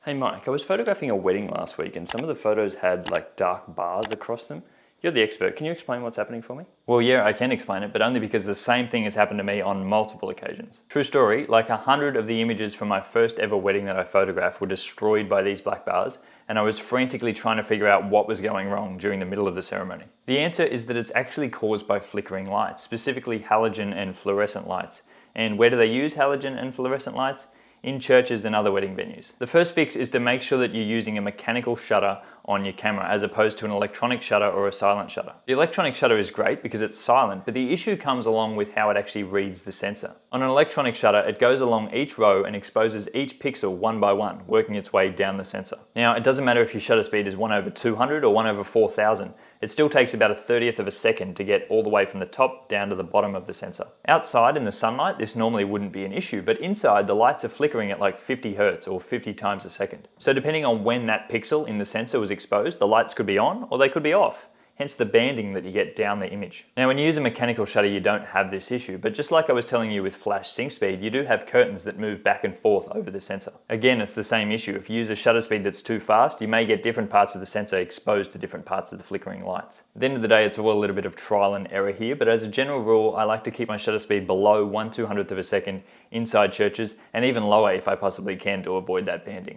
Hey Mike, I was photographing a wedding last week and some of the photos had like dark bars across them. You're the expert, can you explain what's happening for me? Well, yeah, I can explain it, but only because the same thing has happened to me on multiple occasions. True story, like 100 of the images from my first ever wedding that I photographed were destroyed by these black bars, and I was frantically trying to figure out what was going wrong during the middle of the ceremony. The answer is that it's actually caused by flickering lights, specifically halogen and fluorescent lights. And where do they use halogen and fluorescent lights? In churches and other wedding venues. The first fix is to make sure that you're using a mechanical shutter on your camera as opposed to an electronic shutter or a silent shutter. The electronic shutter is great because it's silent, but the issue comes along with how it actually reads the sensor. On an electronic shutter, it goes along each row and exposes each pixel one by one, working its way down the sensor. Now, it doesn't matter if your shutter speed is 1/200 or 1/4000. It still takes about 1/30 of a second to get all the way from the top down to the bottom of the sensor. Outside in the sunlight, this normally wouldn't be an issue, but inside the lights are flickering at like 50 Hertz or 50 times a second. So depending on when that pixel in the sensor was exposed, the lights could be on or they could be off. Hence the banding that you get down the image. Now when you use a mechanical shutter you don't have this issue, but just like I was telling you with flash sync speed, you do have curtains that move back and forth over the sensor. Again, it's the same issue. If you use a shutter speed that's too fast, you may get different parts of the sensor exposed to different parts of the flickering lights. At the end of the day, it's all a little bit of trial and error here, but as a general rule, I like to keep my shutter speed below 1/200th of a second inside churches, and even lower if I possibly can to avoid that banding.